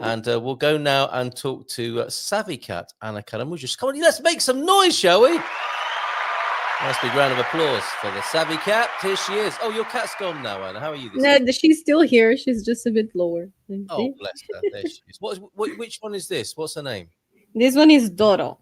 And we'll go now and talk to Savvy Cat, Anna Caramujas. Come on, let's make some noise, shall we? Nice big round of applause for the Savvy Cat. Here she is. Oh, your cat's gone now, Anna. How are you this No, she's still here. She's just a bit lower. Oh, bless her. There she is. Which one is this? What's her name? This one is Doro.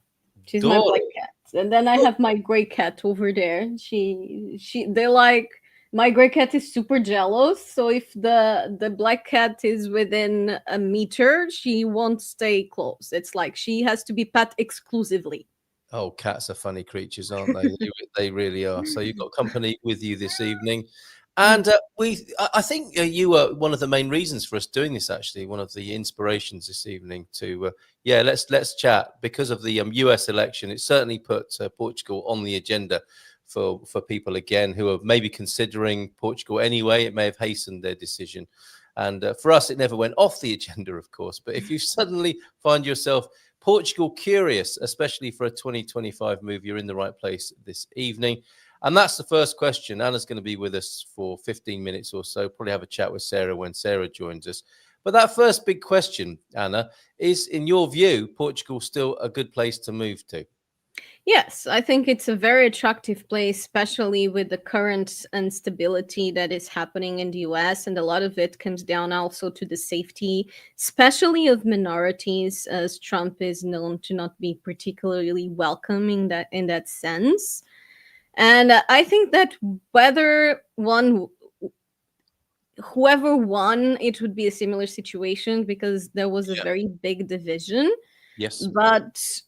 She's my Doro. black cat. And then I have my gray cat over there. They like, my gray cat is super jealous. So if the black cat is within a meter, she won't stay close. It's like she has to be pet exclusively. Oh, cats are funny creatures, aren't they? They really are. So you've got company with you this evening. And I think you were one of the main reasons for us doing this, actually, one of the inspirations this evening to, let's chat. Because of the US election, it certainly put Portugal on the agenda for people, again, who are maybe considering Portugal anyway. It may have hastened their decision. And for us, it never went off the agenda, of course. But if you suddenly find yourself Portugal curious, especially for a 2025 move, you're in the right place this evening. And that's the first question. Anna's going to be with us for 15 minutes or so. Probably have a chat with Sarah when Sarah joins us. But that first big question, Anna, is, in your view, Portugal still a good place to move to? Yes, I think it's a very attractive place, especially with the current instability that is happening in the US. And a lot of it comes down also to the safety, especially of minorities, as Trump is known to not be particularly welcoming in that sense. And I think that whoever won, it would be a similar situation because there was a very big division. Yes. But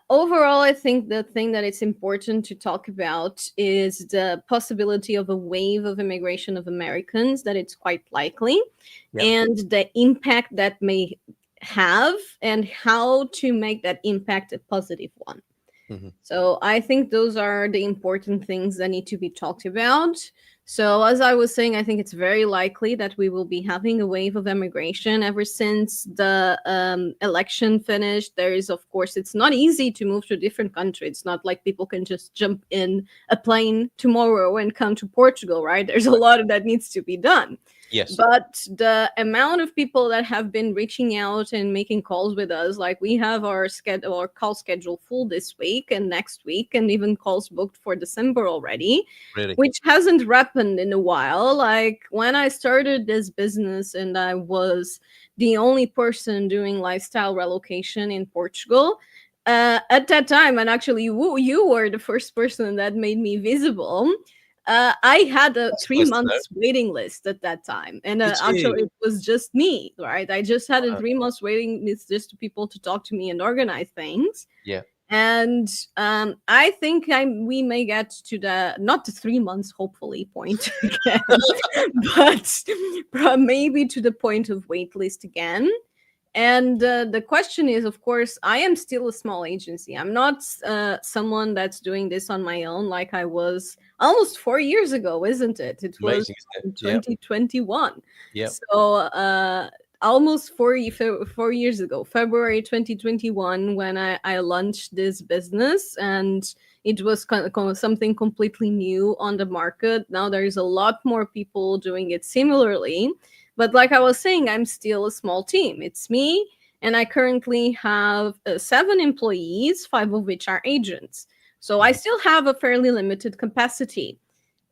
overall, I think the thing that it's important to talk about is the possibility of a wave of immigration of Americans, that it's quite likely, and the impact that may have and how to make that impact a positive one. Mm-hmm. So I think those are the important things that need to be talked about. So as I was saying, I think it's very likely that we will be having a wave of immigration ever since the election finished. There is, of course, it's not easy to move to a different country. It's not like people can just jump in a plane tomorrow and come to Portugal, right? There's a lot that needs to be done. Yes. But the amount of people that have been reaching out and making calls with us, like we have our call schedule full this week and next week, and even calls booked for December already, really? Which hasn't happened in a while. Like when I started this business and I was the only person doing lifestyle relocation in Portugal, at that time, and actually you were the first person that made me visible. I had a 3 months waiting list at that time. And actually, it was just me, right? I just had a 3 months waiting list just to people to talk to me and organize things. Yeah. And I think we may get to not the 3 months, hopefully, point again, but maybe to the point of wait list again. And the question is, of course, I am still a small agency. I'm not someone that's doing this on my own like I was almost 4 years ago, isn't it? It was amazing, in 2021. Yeah. So almost 4 years ago, February 2021, when I launched this business, and it was kind of something completely new on the market. Now there's a lot more people doing it similarly. But like I was saying, I'm still a small team. It's me, and I currently have 7 employees, 5 of which are agents. So I still have a fairly limited capacity.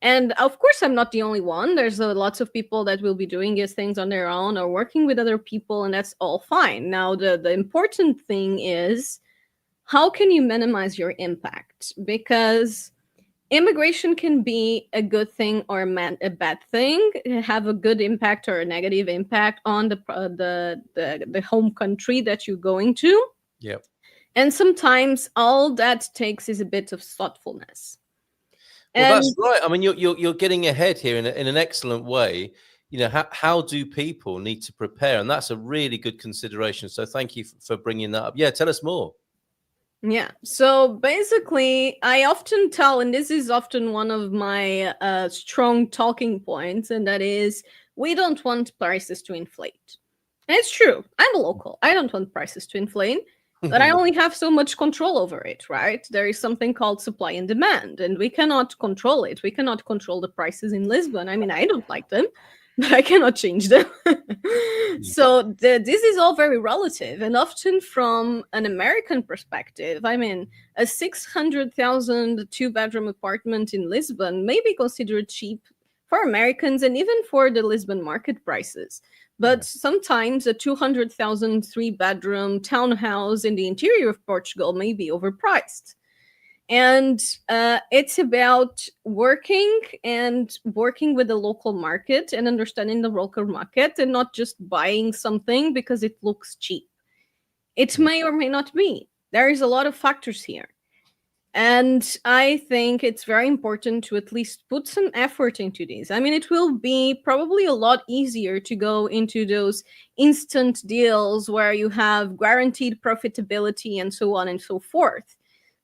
And of course, I'm not the only one. There's lots of people that will be doing these things on their own or working with other people, and that's all fine. Now, the important thing is, how can you minimize your impact? Because immigration can be a good thing or a bad thing, have a good impact or a negative impact on the home country that you're going to. Yep. And sometimes all that takes is a bit of thoughtfulness. Well, that's right. I mean, you're getting ahead here in an excellent way. You know, how do people need to prepare? And that's a really good consideration. So thank you for bringing that up. Yeah, tell us more. Yeah. So basically, I often tell, and this is often one of my strong talking points, and that is, we don't want prices to inflate. And it's true. I'm a local. I don't want prices to inflate, but I only have so much control over it, right? There is something called supply and demand, and we cannot control it. We cannot control the prices in Lisbon. I mean, I don't like them, but I cannot change them. Yeah. So this is all very relative, and often from an American perspective, I mean, a 600,000 two-bedroom apartment in Lisbon may be considered cheap for Americans and even for the Lisbon market prices. But sometimes a 200,000 three-bedroom townhouse in the interior of Portugal may be overpriced. And it's about working with the local market and understanding the local market, and not just buying something because it looks cheap. It may or may not be. There is a lot of factors here. And I think it's very important to at least put some effort into these. I mean, it will be probably a lot easier to go into those instant deals where you have guaranteed profitability and so on and so forth.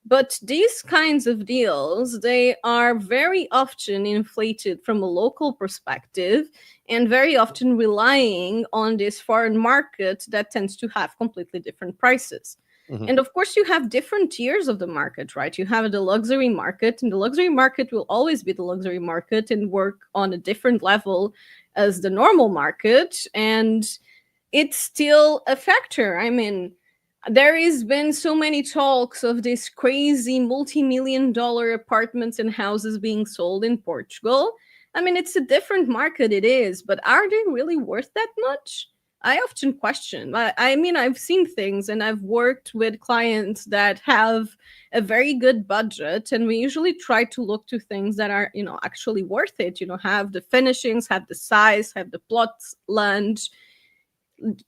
But these kinds of deals, they are very often inflated from a local perspective and very often relying on this foreign market that tends to have completely different prices. Mhm. And of course, you have different tiers of the market, right? You have the luxury market, and the luxury market will always be the luxury market and work on a different level as the normal market. And it's still a factor. I mean, there has been so many talks of these crazy multi-million-dollar apartments and houses being sold in Portugal. I mean, it's a different market, it is, but are they really worth that much? I often question. I mean, I've seen things and I've worked with clients that have a very good budget, and we usually try to look to things that are, actually worth it. Have the finishings, have the size, have the plots, land.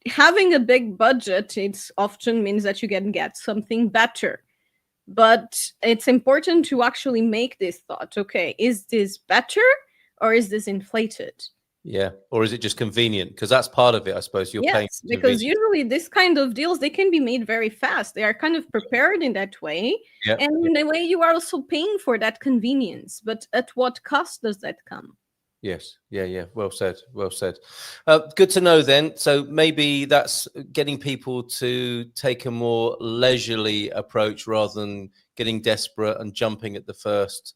Having a big budget, it often means that you can get something better. But it's important to actually make this thought. Okay, is this better or is this inflated? Yeah. Or is it just convenient? Because that's part of it, I suppose. You're paying Yes, for because convenience. usually this kind of deals, they can be made very fast. They are kind of prepared in that way. Yeah. And in a way, you are also paying for that convenience. But at what cost does that come? Yes. Yeah. Yeah. Well said. Well said. Good to know then. So maybe that's getting people to take a more leisurely approach rather than getting desperate and jumping at the first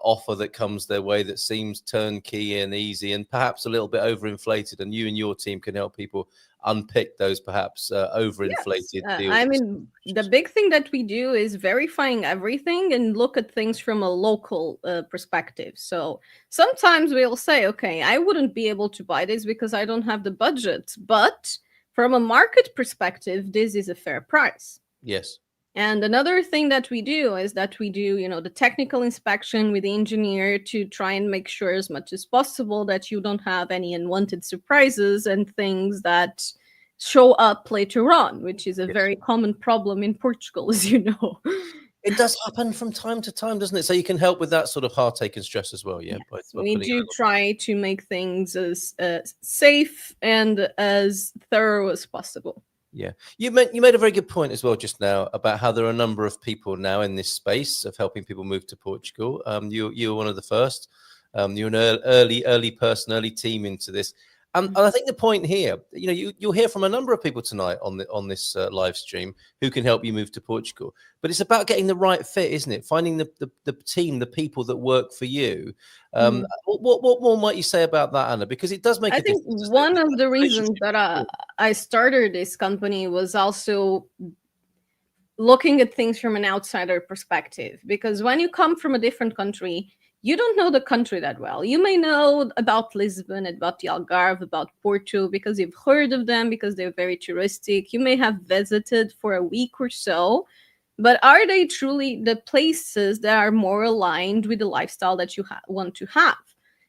offer that comes their way that seems turnkey and easy and perhaps a little bit overinflated. And you and your team can help people unpick those perhaps Yes. overinflated deals. I mean, the big thing that we do is verifying everything and look at things from a local perspective. So sometimes we'll say, okay, I wouldn't be able to buy this because I don't have the budget. But from a market perspective, this is a fair price. Yes. And another thing that we do is that we do, the technical inspection with the engineer to try and make sure as much as possible that you don't have any unwanted surprises and things that show up later on, which is a Yes. very common problem in Portugal, as you know. It does happen from time to time, doesn't it? So you can help with that sort of heartache and stress as well, yeah? Yes, By we putting a do little. try to make things as safe and as thorough as possible. Yeah. You made a very good point as well just now about how there are a number of people now in this space of helping people move to Portugal. You were one of the first. You're an early person, early team into this. And I think the point here, you'll hear from a number of people tonight on this live stream who can help you move to Portugal. But it's about getting the right fit, isn't it? Finding the team, the people that work for you. Mhm. What more might you say about that, Anna? Because it does make I a think difference, doesn't it? one of the reasons Relationship. that I started this company was also looking at things from an outsider perspective. Because when you come from a different country, you don't know the country that well. You may know about Lisbon, about the Algarve, about Porto, because you've heard of them, because they're very touristic. You may have visited for a week or so. But are they truly the places that are more aligned with the lifestyle that you want to have?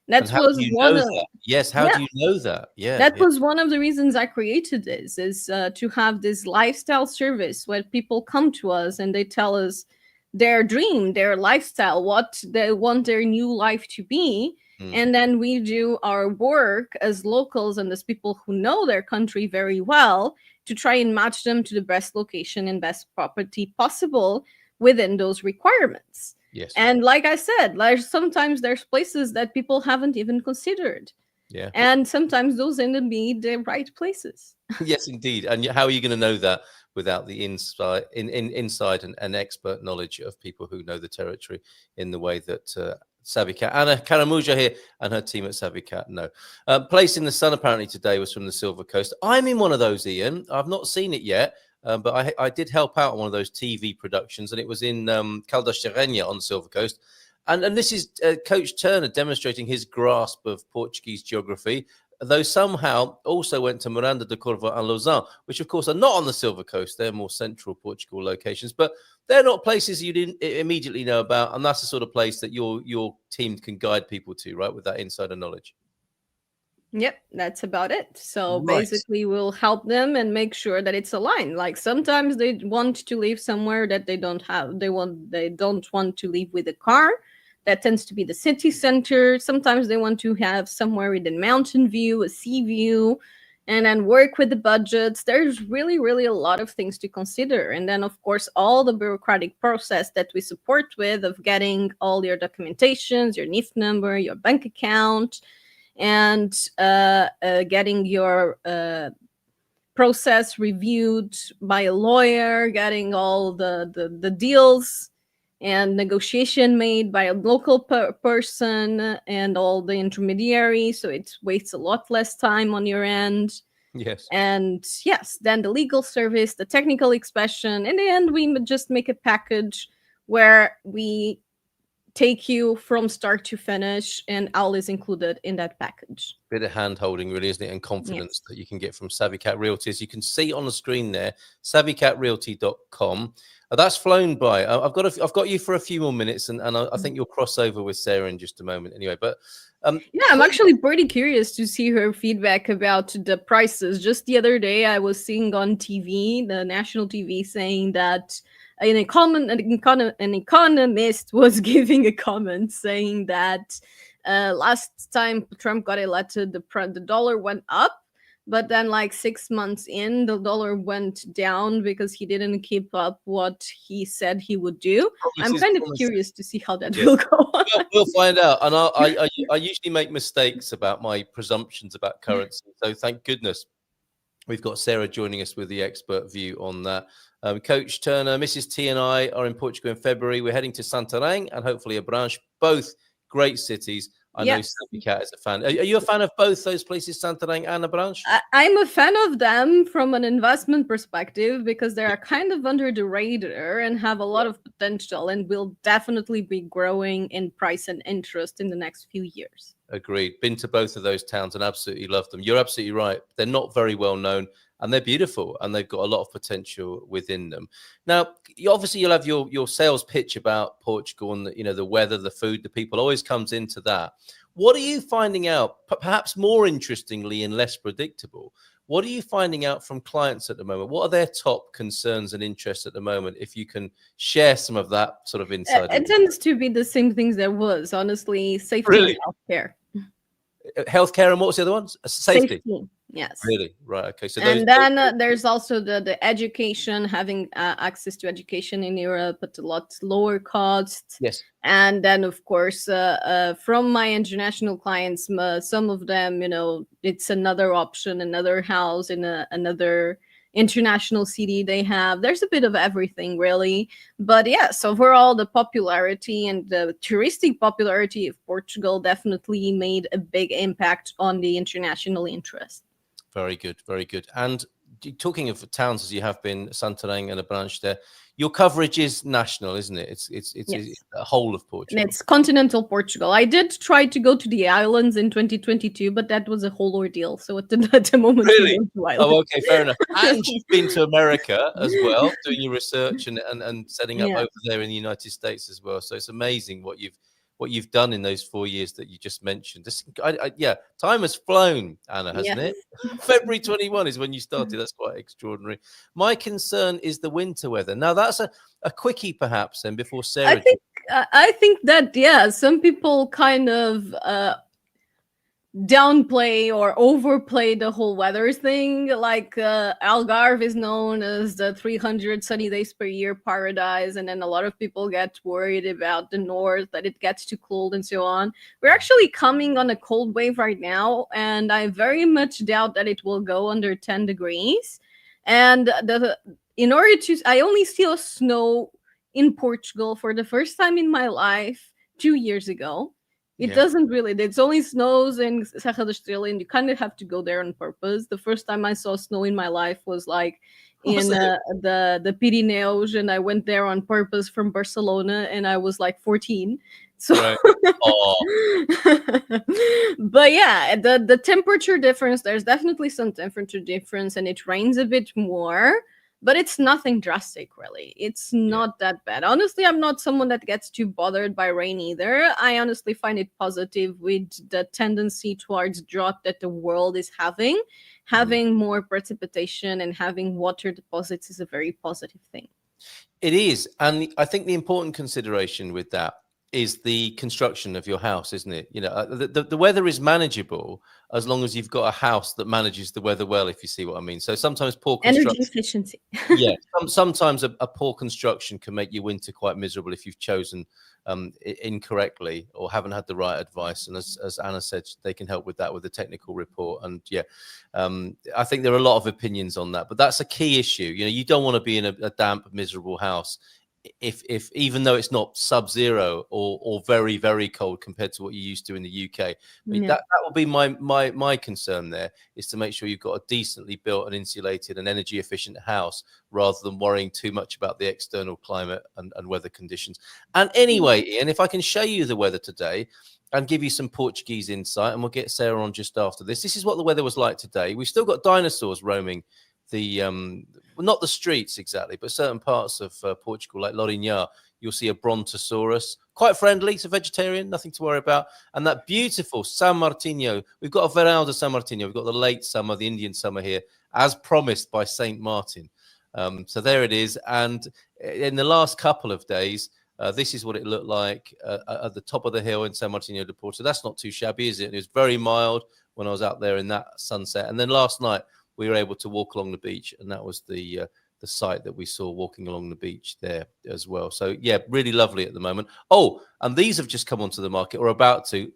And That how was do you one know of that? Yes, how yeah, do you know that? Yeah, that yeah. was one of the reasons I created this, is to have this lifestyle service where people come to us and they tell us their dream, their lifestyle, what they want their new life to be. Mm, And then we do our work as locals and as people who know their country very well to try and match them to the best location and best property possible within those requirements. yes, And like I said, sometimes there's places that people haven't even considered, yeah. and sometimes those end up being the right places. Yes, indeed. And how are you going to know that without the inside and expert knowledge of people who know the territory in the way that Savvy Cat. Anna Caramuja here and her team at Savvy Cat. No. Place in the Sun apparently today was from the Silver Coast. I'm in one of those, Ian. I've not seen it yet, but I did help out on one of those TV productions, and it was in Caldas de Rainha on the Silver Coast. And this is Coach Turner demonstrating his grasp of Portuguese geography, though somehow also went to Miranda de Corvo and Lausanne, which of course are not on the Silver Coast. They're more central Portugal locations, but they're not places you didn't immediately know about. And that's the sort of place that your team can guide people to, right, with that insider knowledge. Yep, that's about it. So Right. basically, we'll help them and make sure that it's aligned. Like sometimes they want to live somewhere that they don't have. They don't want to live with a car. That tends to be the city center. Sometimes they want to have somewhere with a mountain view, a sea view, and then work with the budgets. There's really, really a lot of things to consider. And then, of course, all the bureaucratic process that we support with of getting all your documentations, your NIF number, your bank account, and getting your process reviewed by a lawyer, getting all the deals and negotiation made by a local person and all the intermediaries, so it wastes a lot less time on your end. Yes. And yes, then the legal service, the technical expression. In the end, we just make a package where we take you from start to finish, and all is included in that package. Bit of hand holding, really, isn't it? And confidence that you can get from Savvy Cat Realty. You can see on the screen there, savvycatrealty.com. That's flown by. I've got you for a few more minutes, and I think you'll cross over with Sarah in just a moment anyway. But yeah, I'm actually pretty curious to see her feedback about the prices. Just the other day, I was seeing on TV, the national TV, saying that an economist was giving a comment saying that last time Trump got elected, the dollar went up, but then like 6 months in, the dollar went down because he didn't keep up what he said he would do. I'm kind of curious to see how that will go on. We'll find out. And I usually make mistakes about my presumptions about currency. So thank goodness we've got Sarah joining us with the expert view on that. Coach Turner, Mrs. T and I are in Portugal in February. We're heading to Santarém and hopefully Abranches, both great cities. I know Savvy Cat is a fan. Are you a fan of both those places, Santarém and Abranches? I'm a fan of them from an investment perspective because they are kind of under the radar and have a lot of potential and will definitely be growing in price and interest in the next few years. Agreed. Been to both of those towns and absolutely love them. You're absolutely right. They're not very well known and they're beautiful and they've got a lot of potential within them. Now, obviously, you'll have your sales pitch about Portugal and the weather, the food, the people always comes into that. What are you finding out, perhaps more interestingly and less predictable? What are you finding out from clients at the moment? What are their top concerns and interests at the moment? If you can share some of that sort of insight. It tends to be the same things there was, honestly, safety and healthcare. Healthcare and what was the other one? Safety. Yes. Really? Right. Okay. So then there's also the education, having access to education in Europe at a lot lower cost. Yes. And then, of course, from my international clients, some of them, it's another option, another house in another international city they have. There's a bit of everything, really. But yes, overall, the popularity and the touristic popularity of Portugal definitely made a big impact on the international interest. Very good, very good. And talking of towns, as you have been, Santarém and Abranches there, your coverage is national, isn't it? It's the whole of Portugal. And it's continental Portugal. I did try to go to the islands in 2022, but that was a whole ordeal. So at the moment, really? Oh, okay, fair enough. And you've been to America as well, doing your research and setting up over there in the United States as well. So it's amazing what you've done in those 4 years that you just mentioned. Time has flown, Anna, hasn't it? February 21 is when you started. That's quite extraordinary. My concern is the winter weather. Now, that's a quickie, perhaps, then, before Sarah. I think that, some people kind of downplay or overplay the whole weather thing. Like Algarve is known as the 300 sunny days per year paradise, and then a lot of people get worried about the north, that it gets too cold and so on. We're actually coming on a cold wave right now, and I very much doubt that it will go under 10 degrees. And I only saw snow in Portugal for the first time in my life 2 years ago. It Yeah. doesn't really. It's only snows in Serra da Estrela, and you kind of have to go there on purpose. The first time I saw snow in my life was like Was in it? the Pirineos, and I went there on purpose from Barcelona, and I was like 14. So, Right. Oh, but yeah, the temperature difference. There's definitely some temperature difference, and it rains a bit more, but it's nothing drastic, really. It's yeah. not that bad. Honestly, I'm not someone that gets too bothered by rain either. I honestly find it positive with the tendency towards drought that the world is having. Mm. Having more precipitation and having water deposits is a very positive thing. It is. And I think the important consideration with that is the construction of your house, isn't it? You know, the weather is manageable as long as you've got a house that manages the weather well, if you see what I mean. So sometimes poor Energy construction. efficiency. Yeah, sometimes a poor construction can make your winter quite miserable if you've chosen incorrectly or haven't had the right advice. And as Anna said, they can help with that with the technical report. And yeah, I think there are a lot of opinions on that, but that's a key issue. You know, you don't want to be in a damp, miserable house if even though it's not sub-zero or very, very cold compared to what you're used to in the UK. I mean, Yeah. that will be my concern there, is to make sure you've got a decently built and insulated and energy efficient house rather than worrying too much about the external climate and weather conditions. And anyway, Ian, if I can show you the weather today and give you some Portuguese insight, and we'll get Sarah on just after this. This is what the weather was like today. We've still got dinosaurs roaming the well, not the streets exactly, but certain parts of Portugal, like Lourinhã. You'll see a brontosaurus, quite friendly. It's a vegetarian, nothing to worry about. And that beautiful San Martino. We've got a verão de San Martino. We've got the late summer, the Indian summer here, as promised by Saint Martin. So there it is. And in the last couple of days, this is what it looked like at the top of the hill in San Martino de Porto. That's not too shabby, is it? It was very mild when I was out there in that sunset. And then last night, we were able to walk along the beach, and that was the site that we saw walking along the beach there as well. So yeah, really lovely at the moment. Oh, and these have just come onto the market or about to.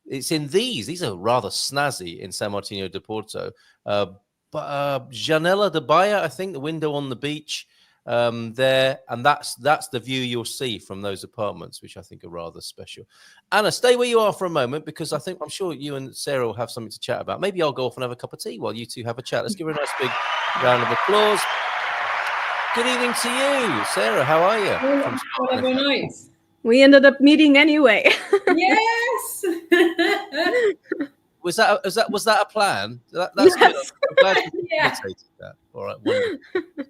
It's in these. These are rather snazzy in San Martino de Porto. Janela de Baia, I think, the window on the beach there, and that's the view you'll see from those apartments, which I think are rather special. Anna, stay where you are for a moment, because I'm sure you and Sarah will have something to chat about. Maybe I'll go off and have a cup of tea while you two have a chat. Let's give her a nice big round of applause. Good evening to you, Sarah. How are you? Whatever nights. We ended up meeting anyway. Yes. Was that a plan? That's Yes. good. I'm glad you Yeah. facilitated that. All right, wonderful.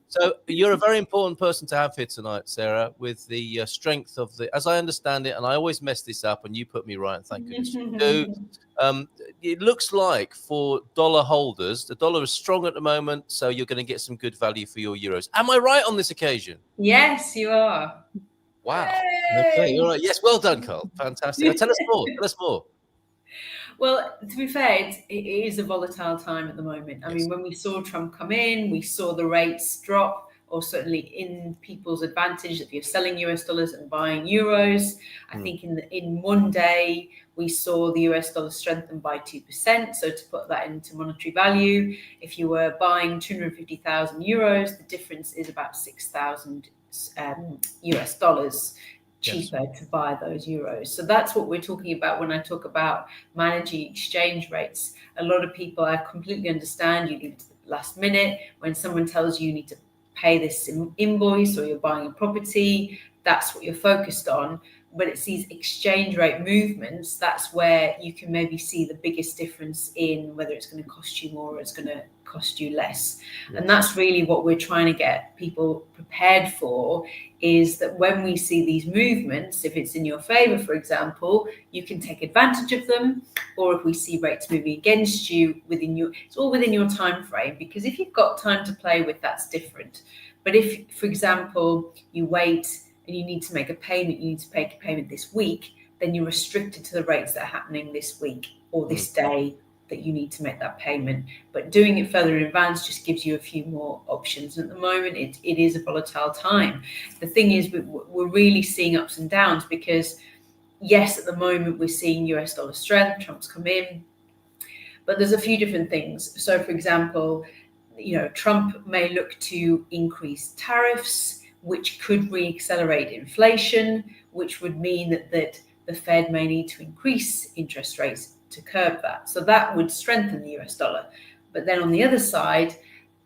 So you're a very important person to have here tonight, Sarah, with the strength of as I understand it, and I always mess this up, and you put me right, and thank goodness you do. It looks like for dollar holders, the dollar is strong at the moment, so you're going to get some good value for your euros. Am I right on this occasion? Yes, you are. Wow. Yay! Okay. All right. Yes. Well done, Carl. Fantastic. Tell us more. Tell us more. Well, to be fair, it is a volatile time at the moment. I Yes. mean, when we saw Trump come in, we saw the rates drop, or certainly in people's advantage if you're selling US dollars and buying euros. I think in one day, we saw the US dollar strengthen by 2%. So to put that into monetary value, if you were buying 250,000 euros, the difference is about 6,000 US dollars cheaper to buy those euros. So that's what we're talking about when I talk about managing exchange rates. A lot of people, I completely understand, you leave it to the last minute. When someone tells you need to pay this invoice or you're buying a property, that's what you're focused on. But it's these exchange rate movements, that's where you can maybe see the biggest difference in whether it's going to cost you more or it's going to cost you less. And that's really what we're trying to get people prepared for, is that when we see these movements, if it's in your favor, for example, you can take advantage of them. Or if we see rates moving against you, it's all within your time frame, because if you've got time to play with, that's different. But if, for example, you wait and you need to make a payment, you need to make a payment this week, then you're restricted to the rates that are happening this week or this day that you need to make that payment. But doing it further in advance just gives you a few more options. At the moment, it is a volatile time. The thing is, we're really seeing ups and downs, because yes, at the moment we're seeing US dollar strength, Trump's come in, but there's a few different things. So for example, Trump may look to increase tariffs, which could re-accelerate inflation, which would mean that the Fed may need to increase interest rates to curb that. So that would strengthen the US dollar. But then on the other side,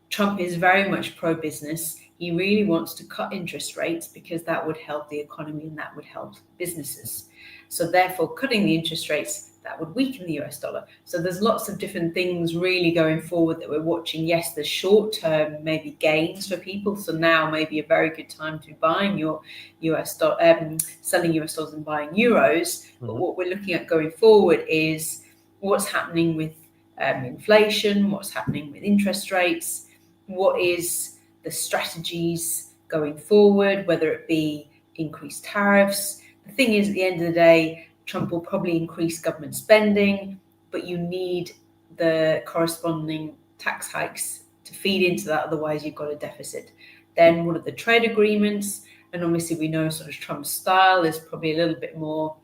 Trump is very much pro-business. He really wants to cut interest rates because that would help the economy and that would help businesses. So therefore, cutting the interest rates, that would weaken the US dollar. So there's lots of different things really going forward that we're watching. Yes, there's short-term maybe gains for people. So now may be a very good time to be buying your US dollar, selling US dollars and buying euros. But what we're looking at going forward is what's happening with inflation, what's happening with interest rates, what is the strategies going forward, whether it be increased tariffs. The thing is, at the end of the day, Trump will probably increase government spending, but you need the corresponding tax hikes to feed into that. Otherwise, you've got a deficit. Then what are the trade agreements? And obviously, we know sort of Trump's style is probably a little bit more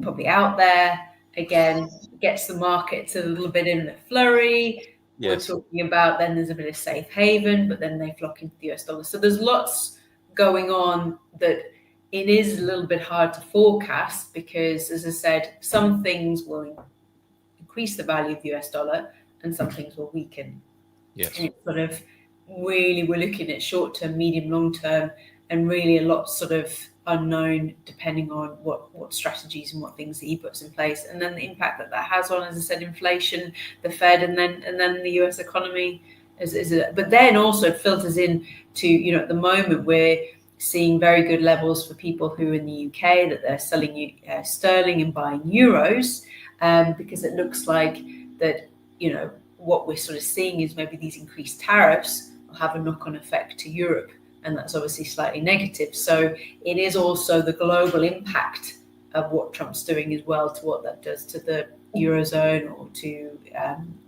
probably out there. Again, gets the markets a little bit in a flurry. Yes. We're talking about then there's a bit of safe haven, but then they flock into the US dollar. So there's lots going on that it is a little bit hard to forecast because, as I said, some things will increase the value of the US dollar and some things will weaken. Yes. And it's sort of really, we're looking at short term, medium, long term, and really a lot sort of unknown depending on what strategies and what things that he puts in place, and then the impact that has on, as I said, inflation, the Fed, and then the US economy. But then also filters in to, at the moment we're seeing very good levels for people who are in the UK that they're selling sterling and buying euros, because it looks like that, what we're sort of seeing is maybe these increased tariffs will have a knock-on effect to Europe, and that's obviously slightly negative. So it is also the global impact of what Trump's doing as well to what that does to the Eurozone or to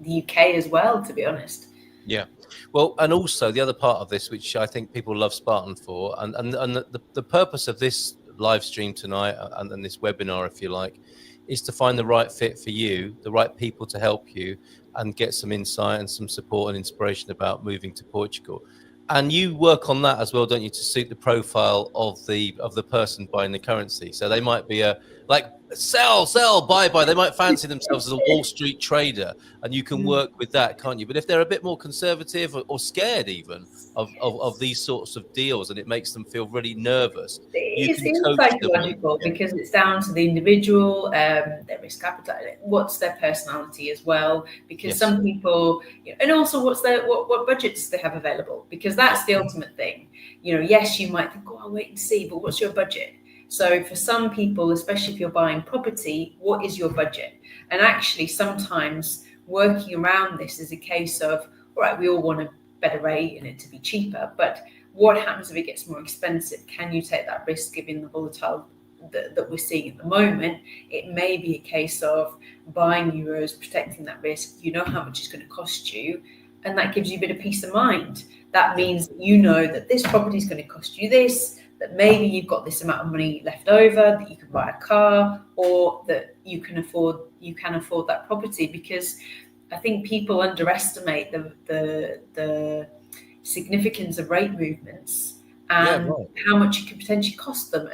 the UK as well, to be honest. Yeah. Well, and also the other part of this, which I think people love Spartan for, and the purpose of this live stream tonight and this webinar, if you like, is to find the right fit for you, the right people to help you, and get some insight and some support and inspiration about moving to Portugal. And you work on that as well, don't you, to suit the profile of the person buying the currency. So they might be like sell, buy. They might fancy themselves as a Wall Street trader, and you can work with that, can't you? But if they're a bit more conservative or scared even of these sorts of deals, and it makes them feel really nervous, it's psychological because it's down to the individual, their risk appetite, what's their personality as well. Because some people, and also what budgets they have available, because that's the ultimate thing. Yes, you might think, I'll wait and see, but what's your budget? So for some people, especially if you're buying property, what is your budget? And actually, sometimes working around this is a case of, all right, we all want a better rate and it to be cheaper, but what happens if it gets more expensive? Can you take that risk given the volatile that we're seeing at the moment? It may be a case of buying euros, protecting that risk. You know how much it's going to cost you, and that gives you a bit of peace of mind. That means that this property is going to cost you this, that maybe you've got this amount of money left over, that you can buy a car, or that you can afford that property. Because I think people underestimate the significance of rate movements and how much it could potentially cost them,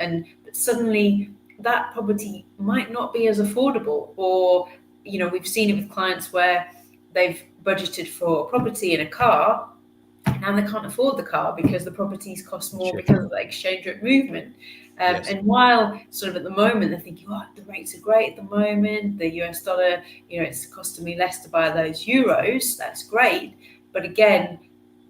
but suddenly that property might not be as affordable. Or we've seen it with clients where they've budgeted for a property and a car, and they can't afford the car because the properties cost more because of the exchange rate movement. And while sort of at the moment they're thinking, the rates are great at the moment, the US dollar, it's costing me less to buy those euros, that's great. But again,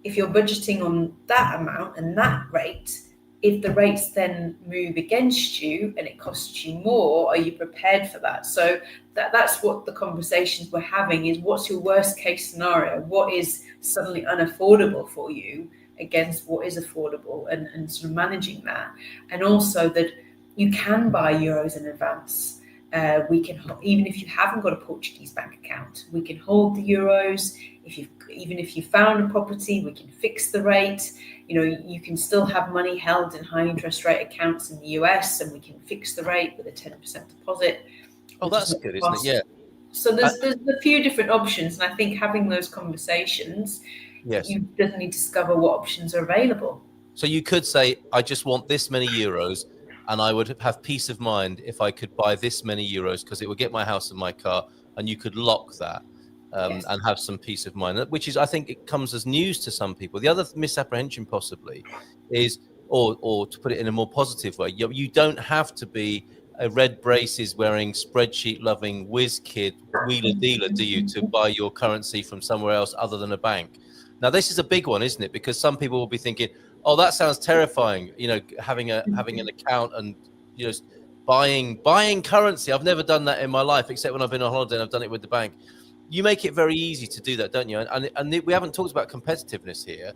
if you're budgeting on that amount and that rate, if the rates then move against you and it costs you more, are you prepared for that? So that's what the conversations we're having is, what's your worst case scenario? What is suddenly unaffordable for you against what is affordable, and sort of managing that. And also that you can buy euros in advance. We can, even if you haven't got a Portuguese bank account, we can hold the euros. Even if you found a property, we can fix the rate. You can still have money held in high interest rate accounts in the US, and we can fix the rate with a 10% deposit. Oh, that's good, isn't it? Yeah. So there's a few different options, and I think having those conversations, you definitely discover what options are available. So you could say, I just want this many euros, and I would have peace of mind if I could buy this many euros because it would get my house and my car, and you could lock that Yes. and have some peace of mind, which is, I think it comes as news to some people. The other misapprehension possibly is, or to put it in a more positive way, you don't have to be a red braces wearing, spreadsheet loving whiz kid wheeler dealer, do you, to buy your currency from somewhere else other than a bank? Now, this is a big one, isn't it? Because some people will be thinking, oh, that sounds terrifying, having an account and buying currency. I've never done that in my life, except when I've been on holiday and I've done it with the bank. You make it very easy to do that, don't you? And we haven't talked about competitiveness here.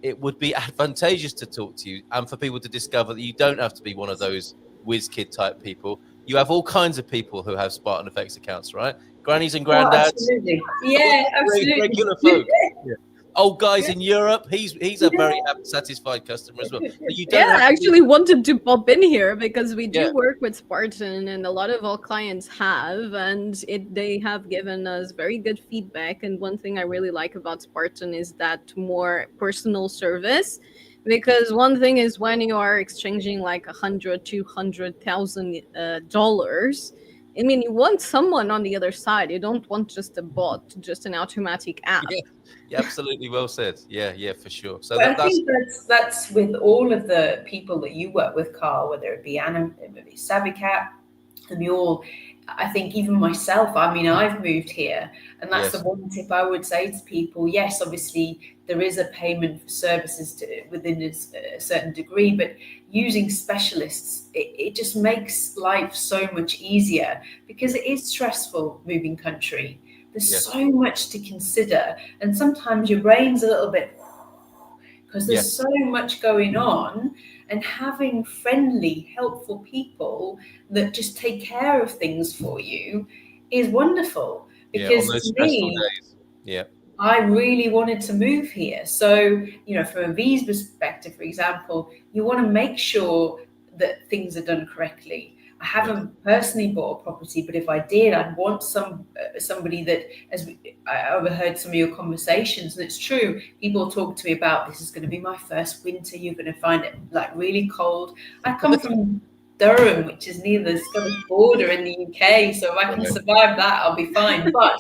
It would be advantageous to talk to you and for people to discover that you don't have to be one of those whiz kid type people. You have all kinds of people who have Spartan FX accounts, right? Grannies and granddads. Oh, absolutely. Yeah, absolutely. Regular folk. Yeah. Old guys in Europe. He's a very happy, satisfied customer as well. But you don't I actually wanted to pop in here because we do work with Spartan, and a lot of our clients have, and they have given us very good feedback. And one thing I really like about Spartan is that more personal service. Because one thing is when you are exchanging like $100,000-$200,000, I mean, you want someone on the other side. You don't want just a bot, just an automatic app. Yeah, absolutely well said. Yeah, for sure. So I think that's with all of the people that you work with, Carl, whether it be Anna, maybe Savikat, and we all. I think even myself, I mean, I've moved here, and that's the one tip I would say to people. Yes, obviously there is a payment for services within a certain degree, but using specialists, it just makes life so much easier because it is stressful moving country. There's so much to consider, and sometimes your brain's a little bit because there's so much going on. And having friendly, helpful people that just take care of things for you is wonderful. Because to me, I really wanted to move here. So, from a visa perspective, for example, you want to make sure that things are done correctly. I haven't personally bought a property, but if I did, I'd want somebody that, I overheard some of your conversations, and it's true. People talk to me about, this is going to be my first winter. You're going to find it like really cold. I come from Durham, which is near the Scottish border in the UK, so if I can survive that, I'll be fine. But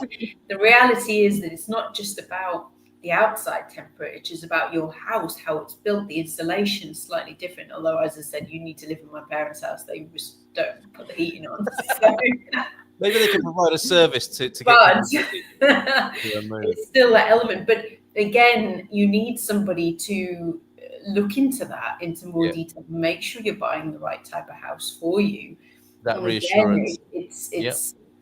the reality is that it's not just about the outside temperature, it's about your house, how it's built, the installation is slightly different. Although, as I said, you need to live in my parents' house. They just don't put the heating on. So. Maybe they can provide a service to get. But it's still that element. But again, you need somebody to look into that into more detail. Make sure you're buying the right type of house for you. That reassurance. Again,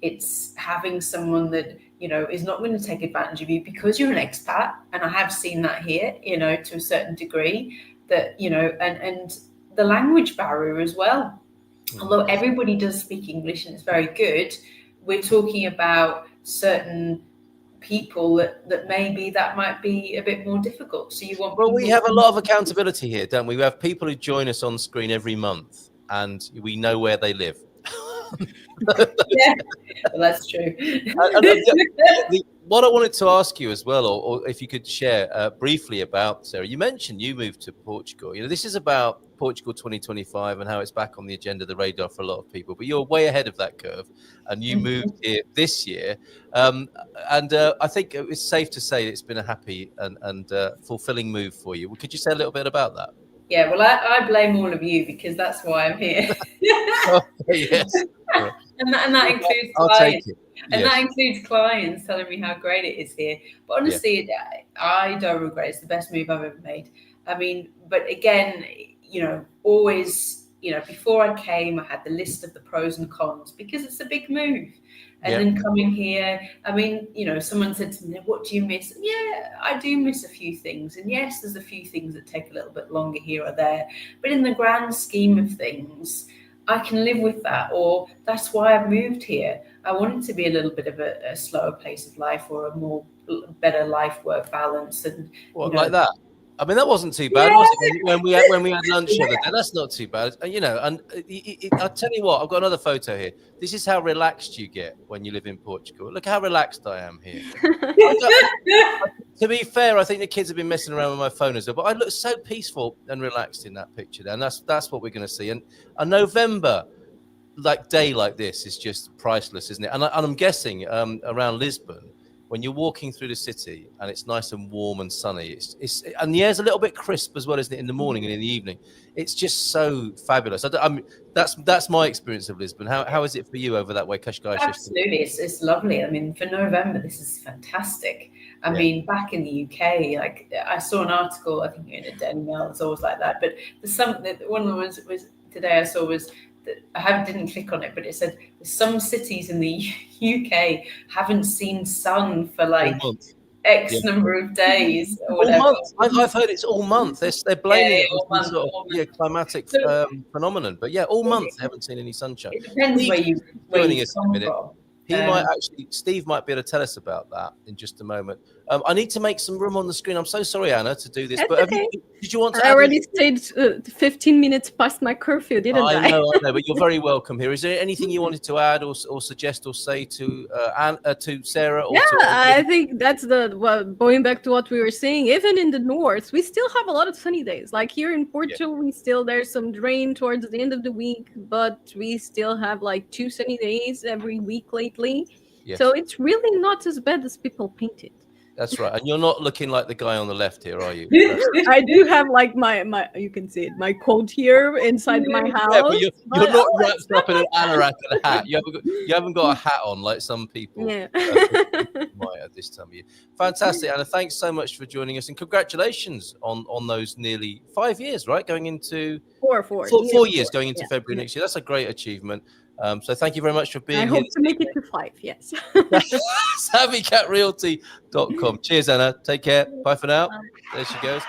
it's having someone that is not going to take advantage of you because you're an expat, and I have seen that here, to a certain degree. That and the language barrier as well. Although everybody does speak English and it's very good, we're talking about certain people that maybe that might be a bit more difficult. So you want. Well, we have a lot of accountability here, don't we? We have people who join us on screen every month, and we know where they live. Yeah, well, that's true. What I wanted to ask you as well, or if you could share briefly about, Sarah, you mentioned you moved to Portugal. This is about Portugal 2025 and how it's back on the agenda, the radar for a lot of people. But you're way ahead of that curve, and you moved here this year. And I think it's safe to say it's been a happy and fulfilling move for you. Could you say a little bit about that? Yeah, well, I blame all of you because that's why I'm here. Yes. And that includes clients. And that includes clients telling me how great it is here. But honestly, I don't regret it. It's the best move I've ever made. I mean, but again, always, before I came, I had the list of the pros and cons because it's a big move. And then coming here, I mean, someone said to me, what do you miss? Yeah, I do miss a few things. And yes, there's a few things that take a little bit longer here or there. But in the grand scheme of things, I can live with that, or that's why I've moved here. I want it to be a little bit of a slower pace of life, or a better life-work balance. And like that. I mean, that wasn't too bad, was it? When we had lunch the other day, that's not too bad. And I'll tell you what, I've got another photo here. This is how relaxed you get when you live in Portugal. Look how relaxed I am here. I To be fair, I think the kids have been messing around with my phone as well, but I look so peaceful and relaxed in that picture there, and that's what we're going to see. And a November day like this is just priceless, isn't it? And I'm guessing around Lisbon, when you're walking through the city and it's nice and warm and sunny, it's and the air's a little bit crisp as well, isn't it? In the morning and in the evening, it's just so fabulous. That's my experience of Lisbon. How is it for you over that way, Qashqai? Absolutely, it's lovely. I mean, for November, this is fantastic. I mean, back in the UK, like I saw an article, I think in a Daily Mail, it's always like that. But one of the ones was today I saw was that didn't click on it, but it said some cities in the UK haven't seen sun for like X number of days or whatever. I've heard it's all month. They're blaming it on some sort of climatic phenomenon, but all month they haven't seen any sunshine. It depends where you come from. Steve might be able to tell us about that in just a moment. I need to make some room on the screen. I'm so sorry, Anna, to do this. That's but okay. Did you want to? I already stayed 15 minutes past my curfew, didn't I? I know, but you're very welcome here. Is there anything you wanted to add or suggest or say to Sarah? Or I think that's going back to what we were saying. Even in the north, we still have a lot of sunny days. Like here in Portugal, there's some rain towards the end of the week, but we still have like 2 sunny days every week lately. Yes. So it's really not as bad as people paint it. That's right. And you're not looking like the guy on the left here, are you? I do have like my you can see it, my coat here inside my house. Yeah, but you're not wrapped up in an anorak and a hat. You haven't got a hat on like some people might at this time of year. Fantastic, Anna. Thanks so much for joining us, and congratulations on those nearly 5 years, right? Going into 4 years going into February next year. That's a great achievement. So thank you very much for being here. I hope to make it to 5, yes. SavvyCatRealty.com. Cheers, Anna. Take care. Bye for now. There she goes.